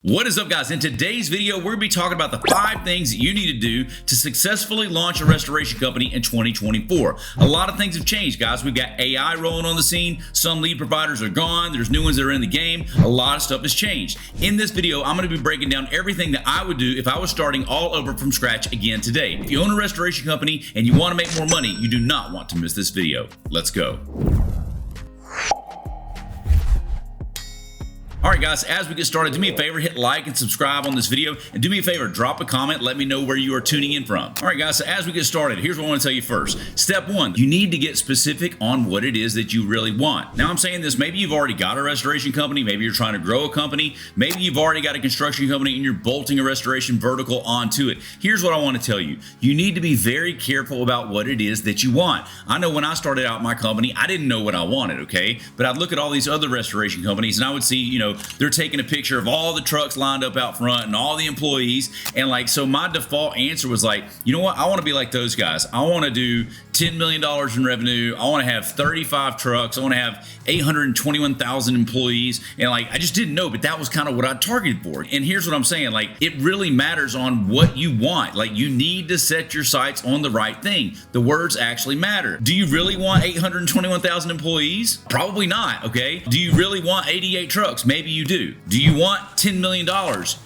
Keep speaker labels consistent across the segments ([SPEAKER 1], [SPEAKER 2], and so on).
[SPEAKER 1] What is up, guys? In today's video, we're going to be talking about the 5 things that you need to do to successfully launch a restoration company in 2024. A lot of things have changed, guys. We've got AI rolling on the scene. Some lead providers are gone. There's new ones that are in the game. A lot of stuff has changed. In this video, I'm going to be breaking down everything that I would do if I was starting all over from scratch again today. If you own a restoration company and you want to make more money, you do not want to miss this video. Let's go. All right, guys, as we get started, do me a favor, hit like and subscribe on this video, and do me a favor, drop a comment, let me know where you are tuning in from. All right, guys, so as we get started, here's what I want to tell you first. Step 1, you need to get specific on what it is that you really want. Now, I'm saying this, maybe you've already got a restoration company, maybe you're trying to grow a company, maybe you've already got a construction company and you're bolting a restoration vertical onto it. Here's what I want to tell you. You need to be very careful about what it is that you want. I know when I started out my company, I didn't know what I wanted, okay? But I'd look at all these other restoration companies and I would see, you know, they're taking a picture of all the trucks lined up out front and all the employees. And like, so my default answer was like, you know what? I want to be like those guys. I want to do $10 million in revenue. I want to have 35 trucks. I want to have 821,000 employees. And like, I just didn't know, but that was kind of what I targeted for. And here's what I'm saying. Like, it really matters on what you want. Like, you need to set your sights on the right thing. The words actually matter. Do you really want 821,000 employees? Probably not. Okay. Do you really want 88 trucks? Maybe you do. Do you want $10 million?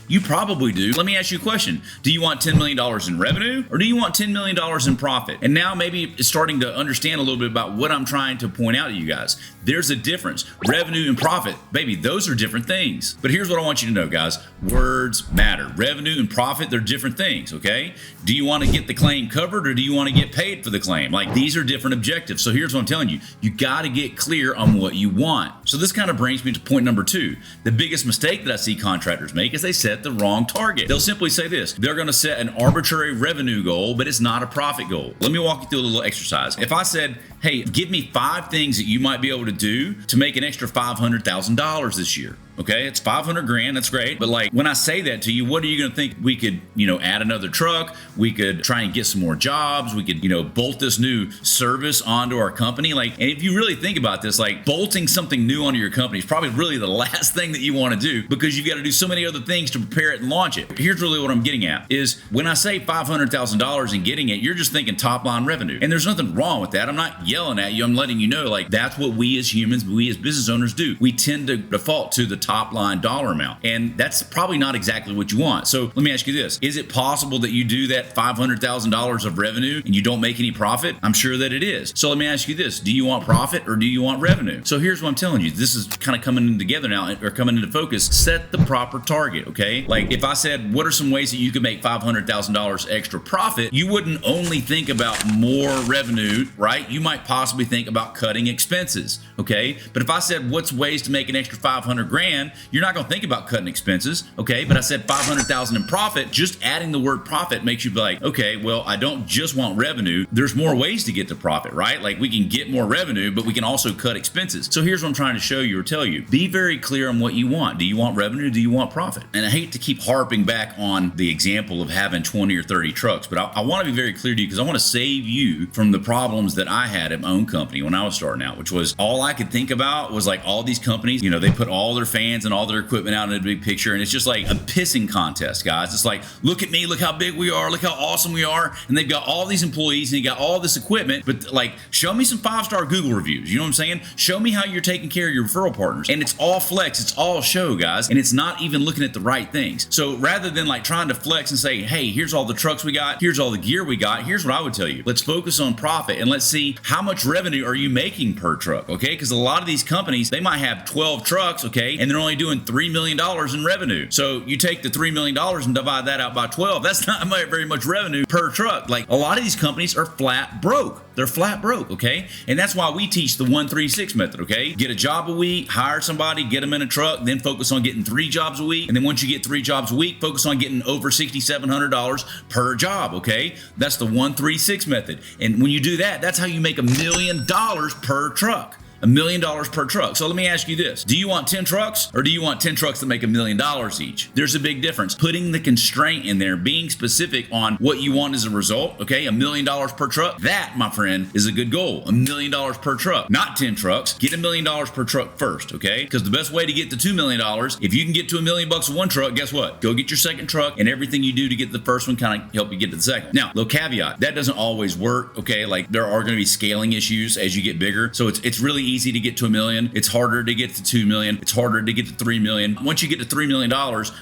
[SPEAKER 1] You probably do. Let me ask you a question. Do you want $10 million in revenue or do you want $10 million in profit? And now maybe it's starting to understand a little bit about what I'm trying to point out to you guys. There's a difference. Revenue and profit, baby, those are different things. But here's what I want you to know, guys. Words matter. Revenue and profit, they're different things, okay? Do you want to get the claim covered or do you want to get paid for the claim? Like, these are different objectives. So here's what I'm telling you. You got to get clear on what you want. So this kind of brings me to point number 2. The biggest mistake that I see contractors make is they set the wrong target. They'll simply say this. They're going to set an arbitrary revenue goal, but it's not a profit goal. Let me walk you through a little exercise. If I said, hey, give me 5 things that you might be able to do to make an extra $500,000 this year. Okay, it's 500 grand, that's great. But like, when I say that to you, what are you gonna think? We could, add another truck. We could try and get some more jobs. We could, bolt this new service onto our company. Like, and if you really think about this, like, bolting something new onto your company is probably really the last thing that you wanna do because you've got to do so many other things to prepare it and launch it. Here's really what I'm getting at is when I say $500,000 and getting it, you're just thinking top line revenue. And there's nothing wrong with that. I'm not yelling at you. I'm letting you know, like, that's what we as humans, we as business owners do. We tend to default to the top line dollar amount. And that's probably not exactly what you want. So let me ask you this. Is it possible that you do that $500,000 of revenue and you don't make any profit? I'm sure that it is. So let me ask you this. Do you want profit or do you want revenue? So here's what I'm telling you. This is kind of coming together now, or coming into focus. Set the proper target, okay? Like, if I said, what are some ways that you could make $500,000 extra profit? You wouldn't only think about more revenue, right? You might possibly think about cutting expenses, okay? But if I said, what's ways to make an extra 500 grand? You're not going to think about cutting expenses, okay? But I said 500,000 in profit. Just adding the word profit makes you be like, okay, well, I don't just want revenue. There's more ways to get to profit, right? Like, we can get more revenue, but we can also cut expenses. So here's what I'm trying to show you or tell you. Be very clear on what you want. Do you want revenue? Do you want profit? And I hate to keep harping back on the example of having 20 or 30 trucks, but I want to be very clear to you because I want to save you from the problems that I had at my own company when I was starting out, which was all I could think about was like all these companies, they put all their fans and all their equipment out in a big picture, and it's just like a pissing contest, guys. It's like, look at me, look how big we are, look how awesome we are, and they've got all these employees and you got all this equipment, but like, show me some 5-star Google reviews. You know what I'm saying? Show me how you're taking care of your referral partners. And it's all flex, it's all show, guys, and it's not even looking at the right things. So rather than like trying to flex and say, hey, here's all the trucks we got, here's all the gear we got, here's what I would tell you. Let's focus on profit and let's see how much revenue are you making per truck, okay? Because a lot of these companies, they might have 12 trucks, okay, and they're only doing $3 million in revenue. So you take the $3 million and divide that out by 12. That's not very much revenue per truck. Like, a lot of these companies are flat broke. They're flat broke, okay? And that's why we teach the 1-3-6 method, okay? Get a job a week, hire somebody, get them in a truck, then focus on getting 3 jobs a week. And then once you get 3 jobs a week, focus on getting over $6,700 per job, okay? That's the 1-3-6 method. And when you do that, that's how you make $1 million per truck. $1 million per truck. So let me ask you this. Do you want 10 trucks or do you want 10 trucks that make $1 million each? There's a big difference. Putting the constraint in there, being specific on what you want as a result, okay? $1 million per truck. That, my friend, is a good goal. $1 million per truck, not 10 trucks. Get $1 million per truck first, okay? Because the best way to get to $2 million, if you can get to $1 million with one truck, guess what? Go get your second truck, and everything you do to get the first one kind of help you get to the second. Now, little caveat, that doesn't always work, okay? Like there are going to be scaling issues as you get bigger. So it's really easy to get to $1 million. It's harder to get to $2 million. It's harder to get to $3 million. Once you get to $3 million,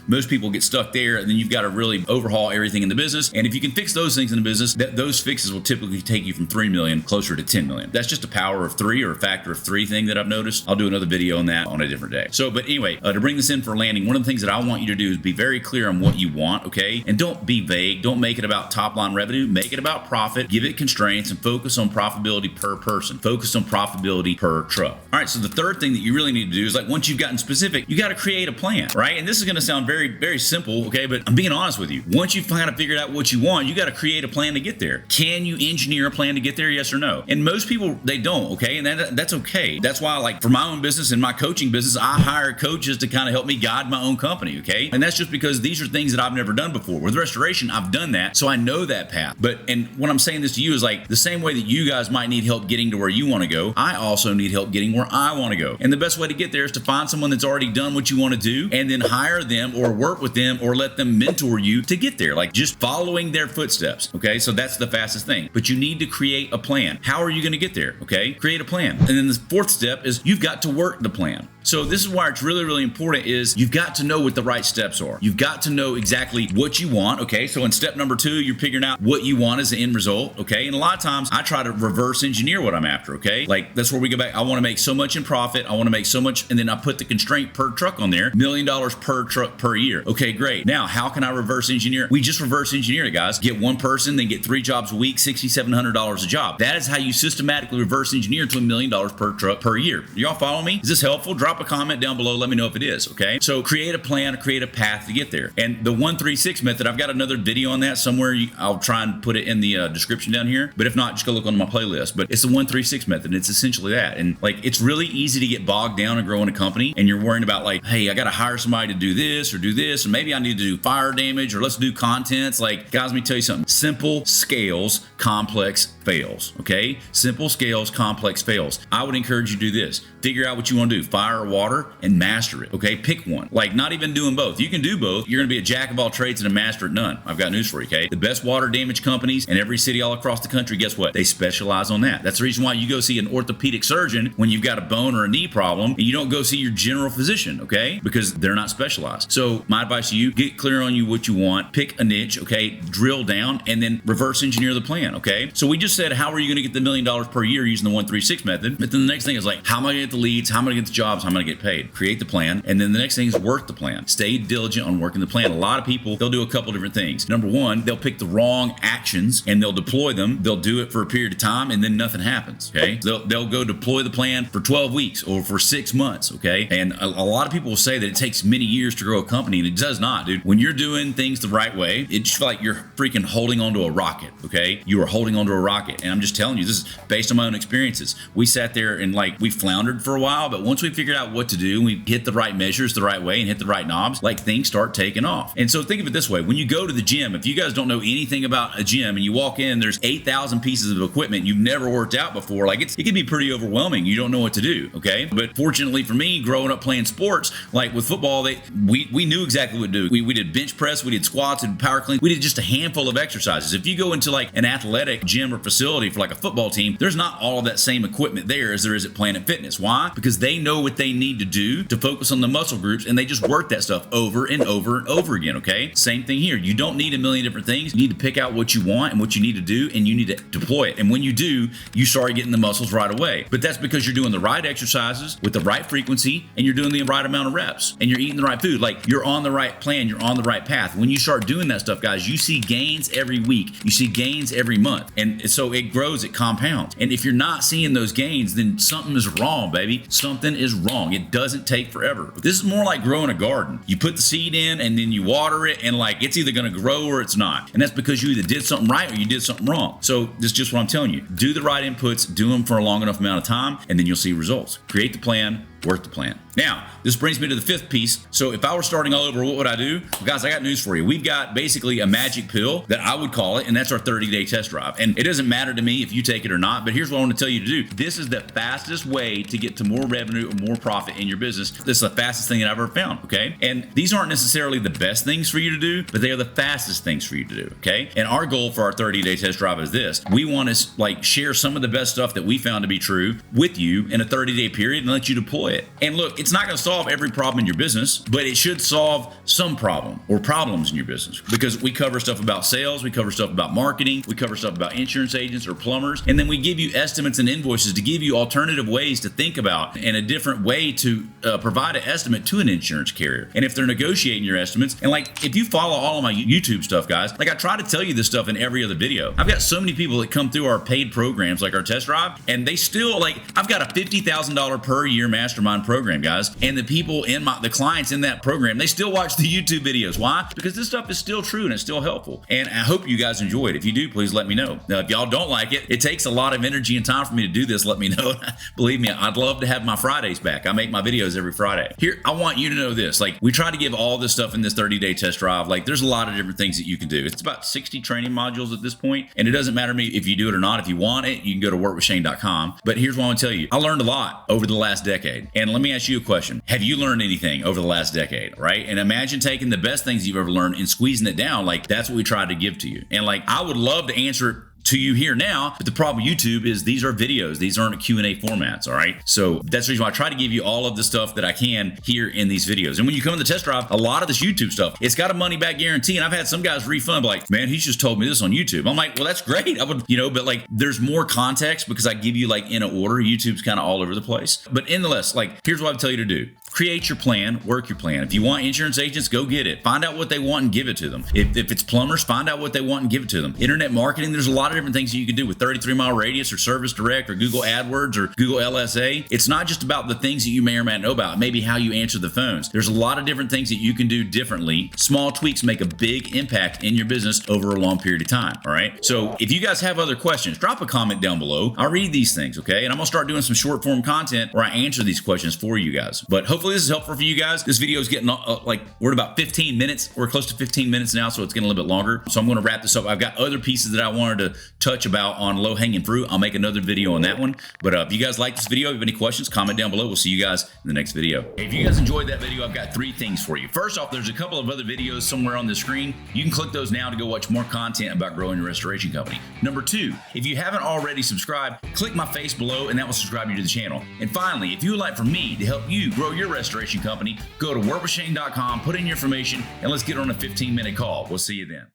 [SPEAKER 1] most people get stuck there, and then you've got to really overhaul everything in the business. And if you can fix those things in the business, those fixes will typically take you from 3 million closer to 10 million. That's just a power of 3 or a factor of 3 thing that I've noticed. I'll do another video on that on a different day. So, but anyway, to bring this in for landing, one of the things that I want you to do is be very clear on what you want, okay? And don't be vague. Don't make it about top line revenue. Make it about profit. Give it constraints and focus on profitability per person. Focus on profitability per truck. All right, so the third thing that you really need to do is, like, once you've gotten specific, you got to create a plan, right? And this is going to sound very, very simple, okay? But I'm being honest with you. Once you've kind of figured out what you want, you got to create a plan to get there. Can you engineer a plan to get there? Yes or no? And most people, they don't, okay? And that's okay. That's why, like, for my own business and my coaching business, I hire coaches to kind of help me guide my own company, okay? And that's just because these are things that I've never done before. With restoration, I've done that, so I know that path. And when I'm saying this to you is like the same way that you guys might need help getting to where you want to go, I also need help getting where I want to go. And the best way to get there is to find someone that's already done what you want to do and then hire them or work with them or let them mentor you to get there, like just following their footsteps, okay? So that's the fastest thing. But you need to create a plan. How are you going to get there, okay? Create a plan. And then the fourth step is you've got to work the plan. So this is why it's really, really important is you've got to know what the right steps are. You've got to know exactly what you want, okay? So in step number 2, you're figuring out what you want as the end result, okay? And a lot of times I try to reverse engineer what I'm after, okay? Like that's where we go back. I want to make so much in profit. I want to make so much, and then I put the constraint per truck on there, $1 million per truck per year. Okay, great. Now, how can I reverse engineer? We just reverse engineer it, guys. Get one person, then get 3 jobs a week, $6,700 a job. That is how you systematically reverse engineer to $1 million per truck per year. Y'all follow me? Is this helpful? Drop a comment down below. Let me know if it is, okay? So create a plan, create a path to get there. And the 1-3-6 method, I've got another video on that somewhere. I'll try and put it in the description down here. But if not, just go look on my playlist. But it's the 1-3-6 method. It's essentially that. And like, it's really easy to get bogged down and grow in a company. And you're worrying about like, hey, I got to hire somebody to do this or do this. And maybe I need to do fire damage or let's do contents. Like, guys, let me tell you something. Simple scales, complex fails, okay? Simple scales, complex fails. I would encourage you to do this. Figure out what you want to do, fire or water, and master it, okay? Pick one. Like, not even doing both. You can do both. You're going to be a jack of all trades and a master at none. I've got news for you, okay? The best water damage companies in every city all across the country, guess what? They specialize on that. That's the reason why you go see an orthopedic surgeon when you've got a bone or a knee problem, and you don't go see your general physician, okay? Because they're not specialized. So my advice to you, get clear on what you want, pick a niche, okay? Drill down, and then reverse engineer the plan, okay? So we just said, how are you going to get the $1 million per year using the 1-3-6 method? But then the next thing is like, how am I going to get the leads? How am I going to get the jobs? How am I going to get paid? Create the plan. And then the next thing is work the plan. Stay diligent on working the plan. A lot of people, they'll do a couple different things. Number one, they'll pick the wrong actions and they'll deploy them. They'll do it for a period of time and then nothing happens, okay? They'll go deploy the plan for 12 weeks or for 6 months, okay? And a lot of people will say that it takes many years to grow a company, and it does not, dude. When you're doing things the right way, it's just like you're freaking holding onto a rocket, okay? You are holding onto a rocket. And I'm just telling you, this is based on my own experiences. We sat there and like, we floundered for a while, but once we figured out what to do, we hit the right measures the right way and hit the right knobs, like things start taking off. And so think of it this way. When you go to the gym, if you guys don't know anything about a gym and you walk in, there's 8,000 pieces of equipment you've never worked out before, like it can be pretty overwhelming. You don't know what to do, okay? But fortunately for me, growing up playing sports, like with football, we knew exactly what to do. We did bench press, we did squats and power clean. We did just a handful of exercises. If you go into like an athletic gym or facility for like a football team, there's not all of that same equipment there as there is at Planet Fitness. Why? Because they know what they need to do to focus on the muscle groups, and they just work that stuff over and over and over again, okay? Same thing here. You don't need a million different things. You need to pick out what you want and what you need to do, and you need to deploy it. And when you do, you start getting the muscles right away. But that's because you're doing the right exercises with the right frequency, and you're doing the right amount of reps, and you're eating the right food. Like, you're on the right plan. You're on the right path. When you start doing that stuff, guys, you see gains every week. You see gains every month. And so it grows, it compounds. And if you're not seeing those gains, then something is wrong, baby. baby, something is wrong. It doesn't take forever. This is more like growing a garden. You put the seed in and then you water it, and like it's either going to grow or it's not. And that's because you either did something right or you did something wrong. So this is just what I'm telling you. Do the right inputs, do them for a long enough amount of time, and then you'll see results. Create the plan, work the plan. Now, this brings me to the fifth piece. So if I were starting all over, what would I do? Well, guys, I got news for you. We've got basically a magic pill that I would call it, and that's our 30-day test drive. And it doesn't matter to me if you take it or not, but here's what I want to tell you to do. This is the fastest way to get to more revenue or more profit in your business. This is the fastest thing that I've ever found, okay? And these aren't necessarily the best things for you to do, but they are the fastest things for you to do, okay? And our goal for our 30-day test drive is this. We want to like share some of the best stuff that we found to be true with you in a 30-day period and let you deploy it. And look, it's not going to solve every problem in your business, but it should solve some problem or problems in your business, because we cover stuff about sales, we cover stuff about marketing, we cover stuff about insurance agents or plumbers, and then we give you estimates and invoices to give you alternative ways to think about and a different way to provide an estimate to an insurance carrier. And if they're negotiating your estimates, and like if you follow all of my YouTube stuff, guys, like I try to tell you this stuff in every other video. I've got so many people that come through our paid programs like our test drive, and they still like, I've got a $50,000 per year mastermind program, guys, and the people in the clients in that program, they still watch the YouTube videos. Why? Because this stuff is still true and it's still helpful. And I hope you guys enjoy it. If you do, please let me know. Now, if y'all don't like it, it takes a lot of energy and time for me to do this. Let me know. Believe me, I'd love to have my Fridays back. I make my videos every Friday. Here, I want you to know this. Like, we try to give all this stuff in this 30-day test drive. Like, there's a lot of different things that you can do. It's about 60 training modules at this point, and it doesn't matter to me if you do it or not. If you want it, you can go to workwithshane.com. But here's what I want to tell you. I learned a lot over the last decade. And let me ask you a question. Have you learned anything over the last decade, right? And imagine taking the best things you've ever learned and squeezing it down. Like, that's what we tried to give to you. And like, I would love to answer it to you here now, but the problem with YouTube is these are videos. These aren't Q&A formats, all right? So that's the reason why I try to give you all of the stuff that I can here in these videos. And when you come to the test drive, a lot of this YouTube stuff, it's got a money back guarantee. And I've had some guys refund like, man, he's just told me this on YouTube. I'm like, well, that's great. I would, but like there's more context because I give you like in an order. YouTube's kind of all over the place. But nonetheless, like here's what I tell you to do. Create your plan, work your plan. If you want insurance agents, go get it. Find out what they want and give it to them. If it's plumbers, find out what they want and give it to them. Internet marketing, there's a lot of different things that you can do with 33-mile radius or Service Direct or Google AdWords or Google LSA. It's not just about the things that you may or may not know about, maybe how you answer the phones. There's a lot of different things that you can do differently. Small tweaks make a big impact in your business over a long period of time, all right? So if you guys have other questions, drop a comment down below. I'll read these things, okay? And I'm gonna start doing some short form content where I answer these questions for you guys. But hopefully this is helpful for you guys. This video is getting we're at about 15 minutes. We're close to 15 minutes now, so it's getting a little bit longer. So I'm gonna wrap this up. I've got other pieces that I wanted to touch about on low-hanging fruit. I'll make another video on that one. But if you guys like this video, if you have any questions, comment down below. We'll see you guys in the next video. If you guys enjoyed that video, I've got 3 things for you. First off, there's a couple of other videos somewhere on the screen. You can click those now to go watch more content about growing your restoration company. Number 2, if you haven't already subscribed, click my face below and that will subscribe you to the channel. And finally, if you would like for me to help you grow your restoration company, go to workwithshane.com, put in your information, and let's get on a 15-minute call. We'll see you then.